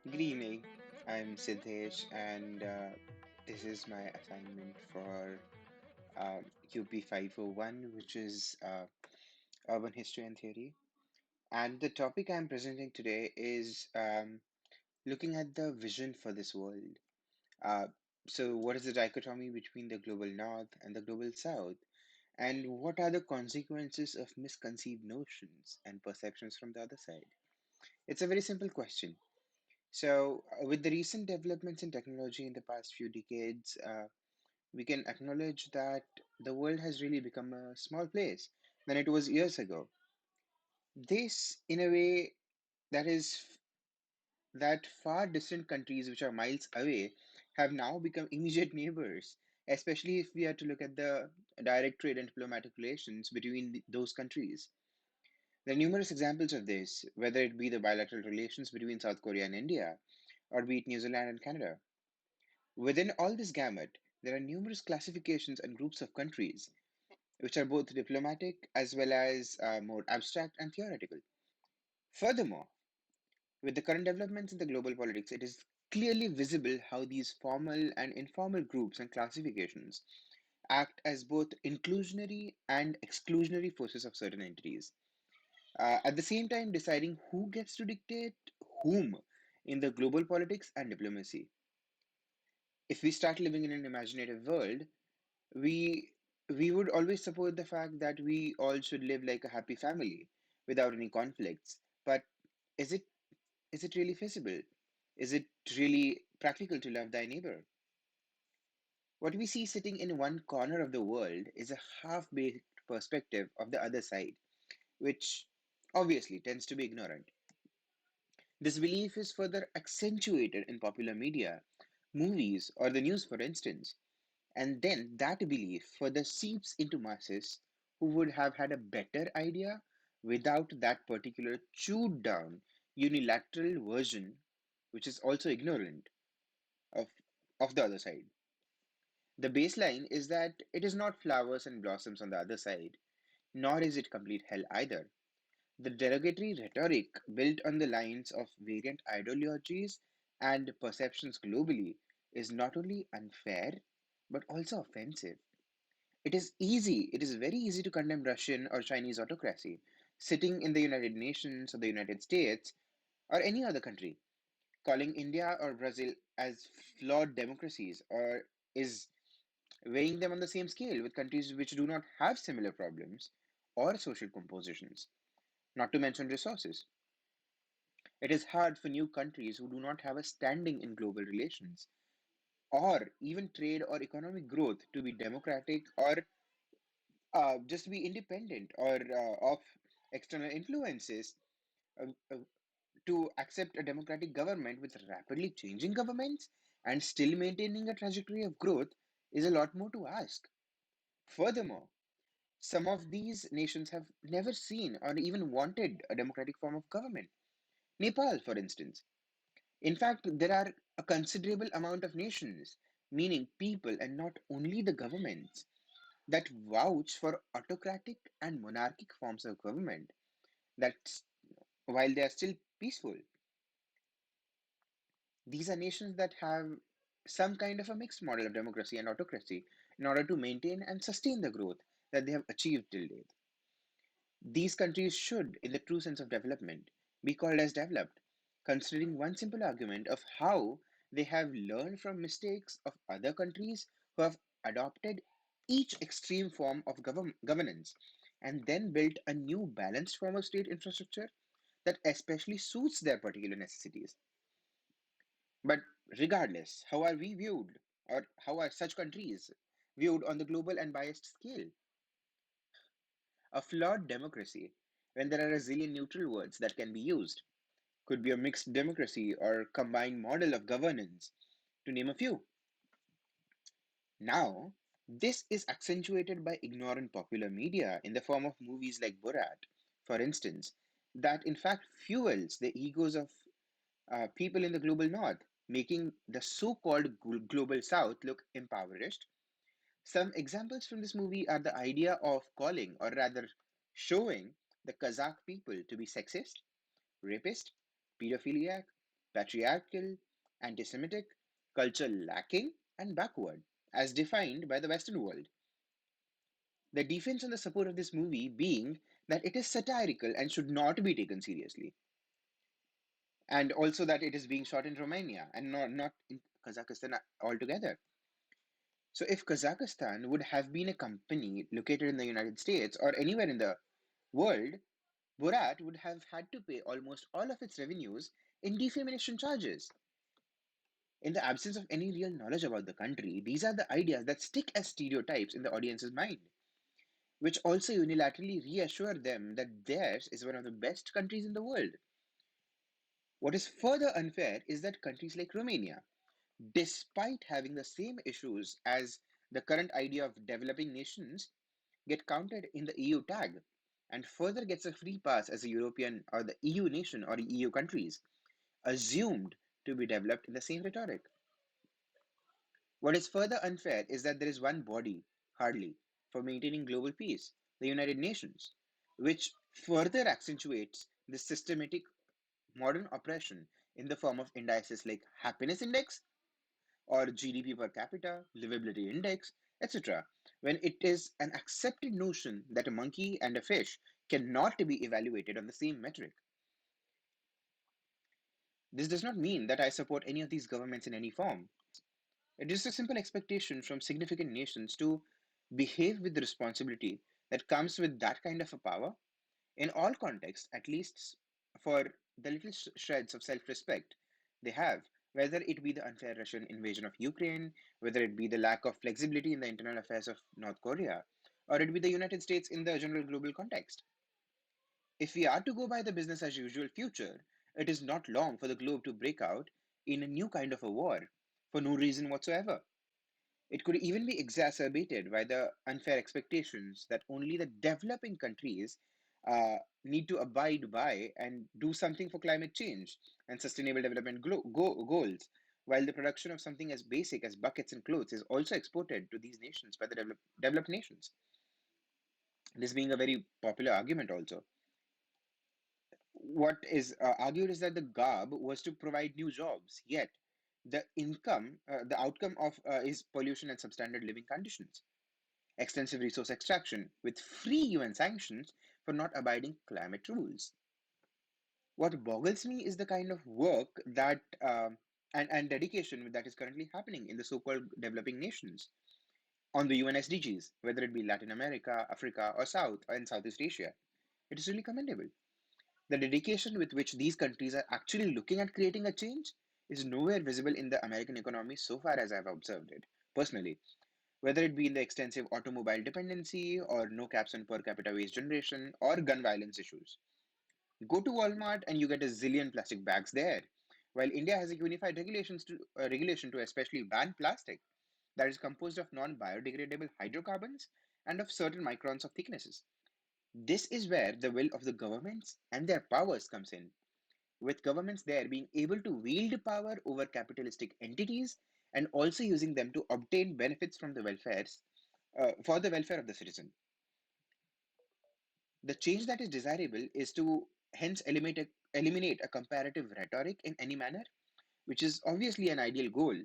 Good evening. I'm Siddesh, and this is my assignment for UP 501, which is Urban History and Theory. And the topic I'm presenting today is looking at the vision for this world. Uh, so, what is the dichotomy between the global north and the global south? And what are the consequences of misconceived notions and perceptions from the other side? It's a very simple question. With the recent developments in technology in the past few decades, we can acknowledge that the world has really become a small place than it was years ago. This, in a way, that is that far distant countries which are miles away have now become immediate neighbors, especially if we are to look at the direct trade and diplomatic relations between those countries. There are numerous examples of this, whether it be the bilateral relations between South Korea and India, or be it New Zealand and Canada. Within all this gamut, there are numerous classifications and groups of countries, which are both diplomatic as well as more abstract and theoretical. Furthermore, with the current developments in the global politics, it is clearly visible how these formal and informal groups and classifications act as both inclusionary and exclusionary forces of certain entities. At the same time, deciding who gets to dictate whom in the global politics and diplomacy. If we start living in an imaginative world, we we would always support the fact that we all should live like a happy family without any conflicts. But is it really feasible? Is it really practical to love thy neighbor? What we see sitting in one corner of the world is a half-baked perspective of the other side, which obviously tends to be ignorant. This belief is further accentuated in popular media, movies, or the news, for instance. And then that belief further seeps into masses who would have had a better idea without that particular chewed down unilateral version, which is also ignorant of, of the other side. The baseline is that it is not flowers and blossoms on the other side, nor is it complete hell either. The derogatory rhetoric built on the lines of variant ideologies and perceptions globally is not only unfair but also offensive. It is very easy to condemn Russian or Chinese autocracy sitting in the United Nations or the United States or any other country. Calling India or Brazil as flawed democracies or is weighing them on the same scale with countries which do not have similar problems or social compositions, not to mention resources. It is hard for new countries who do not have a standing in global relations or even trade or economic growth to be democratic or just be independent or of external influences uh, uh, to accept a democratic government with rapidly changing governments and still maintaining a trajectory of growth is a lot more to ask. Furthermore, some of these nations have never seen or even wanted a democratic form of government. Nepal, for instance. In fact, there are a considerable amount of nations, meaning people and not only the governments, that vouch for autocratic and monarchic forms of government that, while they are still peaceful, these are nations that have some kind of a mixed model of democracy and autocracy in order to maintain and sustain the growth that they have achieved till date. These countries should, in the true sense of development, be called as developed, considering one simple argument of how they have learned from mistakes of other countries who have adopted each extreme form of governance and then built a new balanced form of state infrastructure that especially suits their particular necessities. But regardless, how are we viewed, or how are such countries viewed on the global and biased scale? A flawed democracy, when there are a zillion neutral words that can be used, could be a mixed democracy or combined model of governance, to name a few. Now, this is accentuated by ignorant popular media in the form of movies like Borat, for instance, that in fact fuels the egos of people in the global north, making the so called global south look impoverished. Some examples from this movie are the idea of calling, or rather showing, the Kazakh people to be sexist, rapist, pedophiliac, patriarchal, anti Semitic, culture lacking, and backward, as defined by the Western world. The defense and the support of this movie being that it is satirical and should not be taken seriously, and also that it is being shot in Romania and not in Kazakhstan altogether. So, if Kazakhstan would have been a company located in the United States or anywhere in the world, Borat would have had to pay almost all of its revenues in defamation charges. In the absence of any real knowledge about the country, these are the ideas that stick as stereotypes in the audience's mind, which also unilaterally reassure them that theirs is one of the best countries in the world. What is further unfair is that countries like Romania, despite having the same issues as the current idea of developing nations, get counted in the EU tag and further gets a free pass as a European or the EU nation or EU countries, assumed to be developed in the same rhetoric. What is further unfair is that there is one body, hardly, for maintaining global peace, the United Nations, which further accentuates this systematic modern oppression in the form of indices like happiness index or GDP per capita, livability index, etc., when it is an accepted notion that a monkey and a fish cannot be evaluated on the same metric. This does not mean that I support any of these governments in any form. It is a simple expectation from significant nations to behave with the responsibility that comes with that kind of a power in all contexts, at least for the little shreds of self respect they have, whether it be the unfair Russian invasion of Ukraine, whether it be the lack of flexibility in the internal affairs of North Korea, or it be the United States in the general global context. If we are to go by the business as usual future, it is not long for the globe to break out in a new kind of a war for no reason whatsoever. It could even be exacerbated by the unfair expectations that only the developing countries need to abide by and do something for climate change and sustainable development goals, while the production of something as basic as buckets and clothes is also exported to these nations by the developed nations. This being a very popular argument, also. What is argued is that the garb was to provide new jobs, yet the outcome of is pollution and substandard living conditions, extensive resource extraction with free UN sanctions for not abiding climate rules. What boggles me is the kind of work that and dedication that is currently happening in the so-called developing nations on the UN SDGs, whether it be Latin America, Africa, or South and Southeast Asia. It is really commendable. The dedication with which these countries are actually looking at creating a change is nowhere visible in the American economy so far as I've observed it personally, whether it be in the extensive automobile dependency or no caps on per capita waste generation or gun violence issues. Go to Walmart and you get a zillion plastic bags there. While India has a unified regulation to especially ban plastic that is composed of non-biodegradable hydrocarbons and of certain microns of thicknesses. This is where the will of the governments and their powers comes in, with governments there being able to wield power over capitalistic entities and also using them to obtain benefits from the welfares for the welfare of the citizen. The change that is desirable is to hence eliminate a comparative rhetoric in any manner, which is obviously an ideal goal,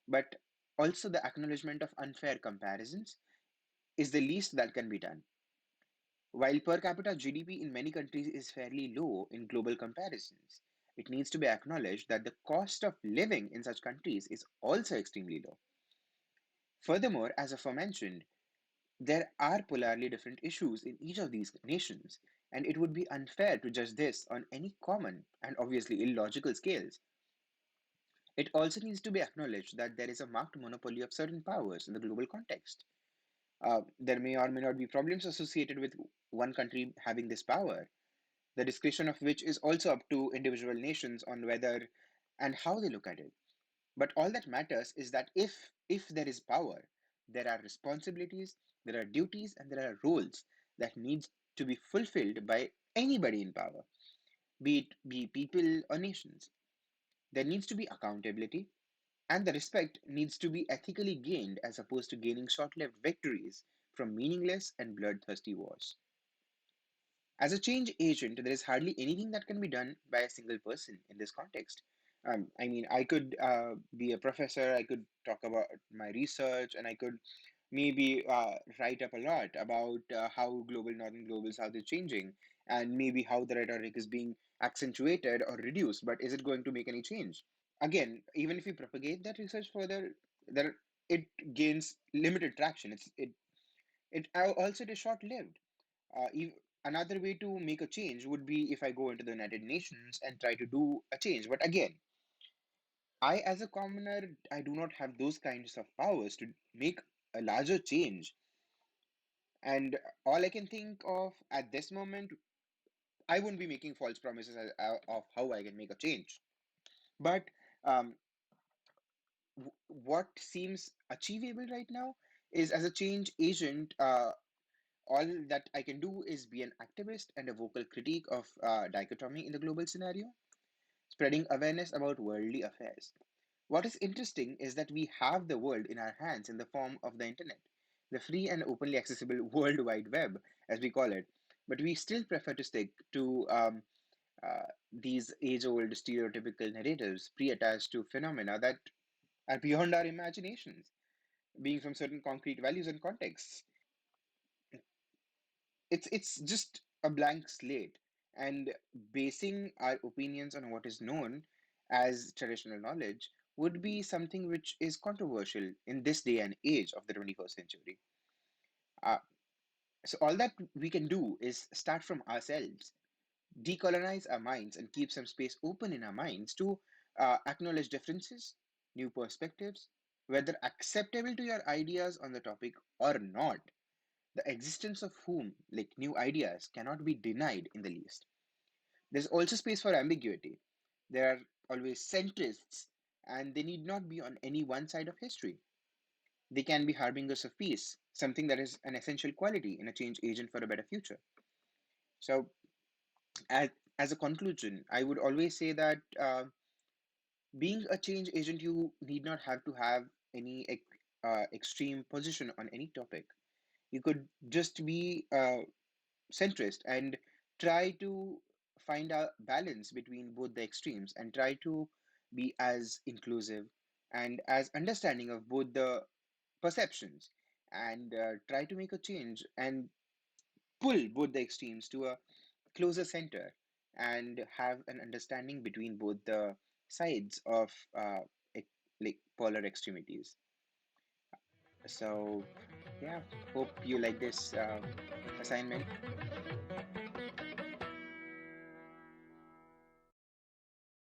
but also the acknowledgement of unfair comparisons is the least that can be done. While per capita GDP in many countries is fairly low in global comparisons, it needs to be acknowledged that the cost of living in such countries is also extremely low. Furthermore, as aforementioned, there are polarly different issues in each of these nations, and it would be unfair to judge this on any common and obviously illogical scales. It also needs to be acknowledged that there is a marked monopoly of certain powers in the global context. There may or may not be problems associated with one country having this power, the discretion of which is also up to individual nations on whether and how they look at it. But all that matters is that if there is power, there are responsibilities, there are duties, and there are roles that need to be fulfilled by anybody in power, be it be people or nations. There needs to be accountability, and the respect needs to be ethically gained as opposed to gaining short-lived victories from meaningless and bloodthirsty wars. As a change agent, there is hardly anything that can be done by a single person in this context, I mean, I could be a professor, I could talk about my research, and I could maybe write up a lot about how global northern globals, how they're changing, and maybe how the rhetoric is being accentuated or reduced. But is it going to make any change? Again, even if we propagate that research further, there it gains limited traction. Also it is short lived. Another way to make a change would be if I go into the United Nations and try to do a change. But again, I, as a commoner, I do not have those kinds of powers to make a larger change. And all I can think of at this moment, I won't be making false promises of how I can make a change. But um, what seems achievable right now is, as a change agent, all that I can do is be an activist and a vocal critique of dichotomy in the global scenario, spreading awareness about worldly affairs. What is interesting is that we have the world in our hands in the form of the internet, the free and openly accessible World Wide Web, as we call it, but we still prefer to stick to these age old stereotypical narratives pre attached to phenomena that are beyond our imaginations, being from certain concrete values and contexts. It's just a blank slate, and basing our opinions on what is known as traditional knowledge would be something which is controversial in this day and age of the 21st century. Uh, so all that we can do is start from ourselves, decolonize our minds, and keep some space open in our minds to acknowledge differences, new perspectives, whether acceptable to your ideas on the topic or not. The existence of whom, like new ideas, cannot be denied in the least. There's also space for ambiguity. There are always centrists, and they need not be on any one side of history. They can be harbingers of peace, something that is an essential quality in a change agent for a better future. So, as a conclusion, I would always say that being a change agent, you need not have to have any extreme position on any topic. You could just be centrist and try to find a balance between both the extremes and try to be as inclusive and as understanding of both the perceptions and try to make a change and pull both the extremes to a closer center and have an understanding between both the sides of like polar extremities. So yeah, hope you like this assignment.